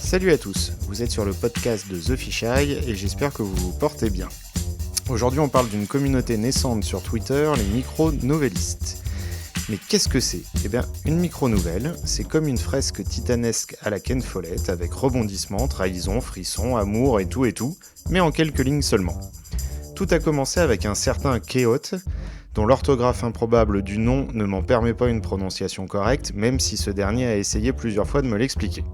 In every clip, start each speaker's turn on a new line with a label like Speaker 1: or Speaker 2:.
Speaker 1: Salut à tous, vous êtes sur le podcast de The Fisheye et j'espère que vous vous portez bien. Aujourd'hui on parle d'une communauté naissante sur Twitter, les micro-novellistes. Mais qu'est-ce que c'est ? Eh bien, une micro-nouvelle, c'est comme une fresque titanesque à la Ken Follett avec rebondissements, trahisons, frissons, amour et tout, mais en quelques lignes seulement. Tout a commencé avec un certain Keot, dont l'orthographe improbable du nom ne m'en permet pas une prononciation correcte, même si ce dernier a essayé plusieurs fois de me l'expliquer.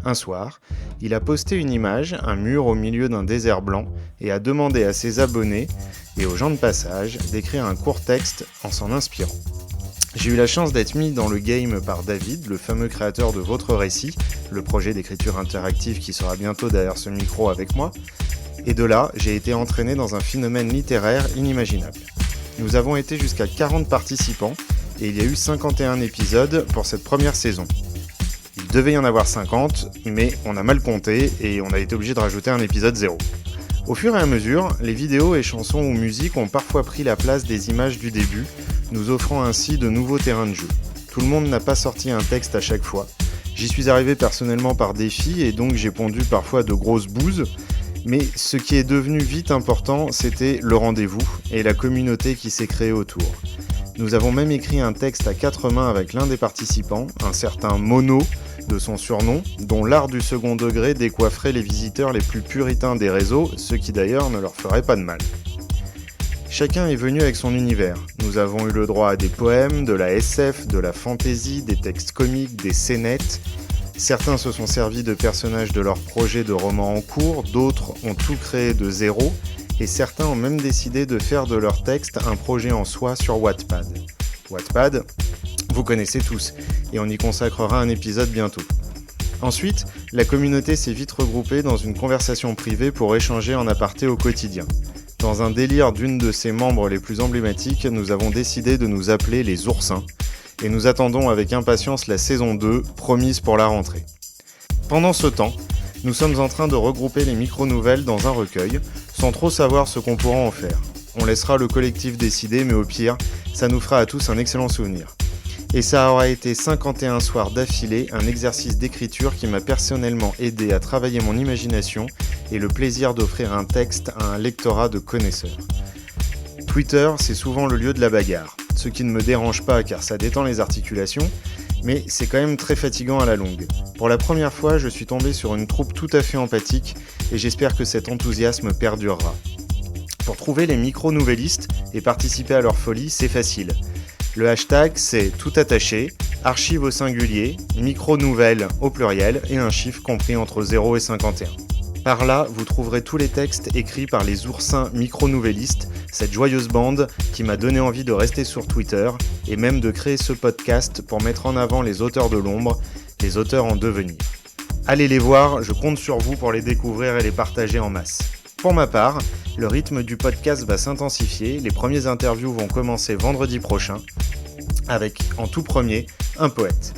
Speaker 1: Un soir, il a posté une image, un mur au milieu d'un désert blanc, et a demandé à ses abonnés et aux gens de passage d'écrire un court texte en s'en inspirant. J'ai eu la chance d'être mis dans le game par David, le fameux créateur de Votre Récit, le projet d'écriture interactive qui sera bientôt derrière ce micro avec moi, et de là, j'ai été entraîné dans un phénomène littéraire inimaginable. Nous avons été jusqu'à 40 participants, et il y a eu 51 épisodes pour cette première saison. Il devait y en avoir 50, mais on a mal compté et on a été obligé de rajouter un épisode 0. Au fur et à mesure, les vidéos et chansons ou musiques ont parfois pris la place des images du début, nous offrant ainsi de nouveaux terrains de jeu. Tout le monde n'a pas sorti un texte à chaque fois. J'y suis arrivé personnellement par défi et donc j'ai pondu parfois de grosses bouses, mais ce qui est devenu vite important, c'était le rendez-vous et la communauté qui s'est créée autour. Nous avons même écrit un texte à 4 mains avec l'un des participants, un certain Mono, de son surnom, dont l'art du second degré décoifferait les visiteurs les plus puritains des réseaux, ce qui d'ailleurs ne leur ferait pas de mal. Chacun est venu avec son univers. Nous avons eu le droit à des poèmes, de la SF, de la fantasy, des textes comiques, des scénettes. Certains se sont servis de personnages de leur projet de roman en cours, d'autres ont tout créé de zéro, et certains ont même décidé de faire de leur texte un projet en soi sur Wattpad. Wattpad, vous connaissez tous, et on y consacrera un épisode bientôt. Ensuite, la communauté s'est vite regroupée dans une conversation privée pour échanger en aparté au quotidien. Dans un délire d'une de ses membres les plus emblématiques, nous avons décidé de nous appeler les oursins, et nous attendons avec impatience la saison 2, promise pour la rentrée. Pendant ce temps, nous sommes en train de regrouper les micro-nouvelles dans un recueil, sans trop savoir ce qu'on pourra en faire. On laissera le collectif décider, mais au pire, ça nous fera à tous un excellent souvenir. Et ça aura été 51 soirs d'affilée, un exercice d'écriture qui m'a personnellement aidé à travailler mon imagination et le plaisir d'offrir un texte à un lectorat de connaisseurs. Twitter, c'est souvent le lieu de la bagarre, ce qui ne me dérange pas car ça détend les articulations, mais c'est quand même très fatigant à la longue. Pour la première fois, je suis tombé sur une troupe tout à fait empathique et j'espère que cet enthousiasme perdurera. Pour trouver les micro-nouvellistes et participer à leur folie, c'est facile. Le hashtag, c'est tout attaché, archive au singulier, micro-nouvelles au pluriel et un chiffre compris entre 0 et 51. Par là, vous trouverez tous les textes écrits par les oursins micro-nouvellistes, cette joyeuse bande qui m'a donné envie de rester sur Twitter et même de créer ce podcast pour mettre en avant les auteurs de l'ombre, les auteurs en devenir. Allez les voir, je compte sur vous pour les découvrir et les partager en masse. Pour ma part, le rythme du podcast va s'intensifier, les premiers interviews vont commencer vendredi prochain, avec en tout premier un poète.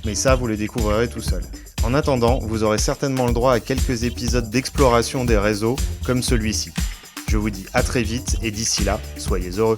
Speaker 1: Mais ça, vous le découvrirez tout seul. En attendant, vous aurez certainement le droit à quelques épisodes d'exploration des réseaux comme celui-ci. Je vous dis à très vite et d'ici là, soyez heureux.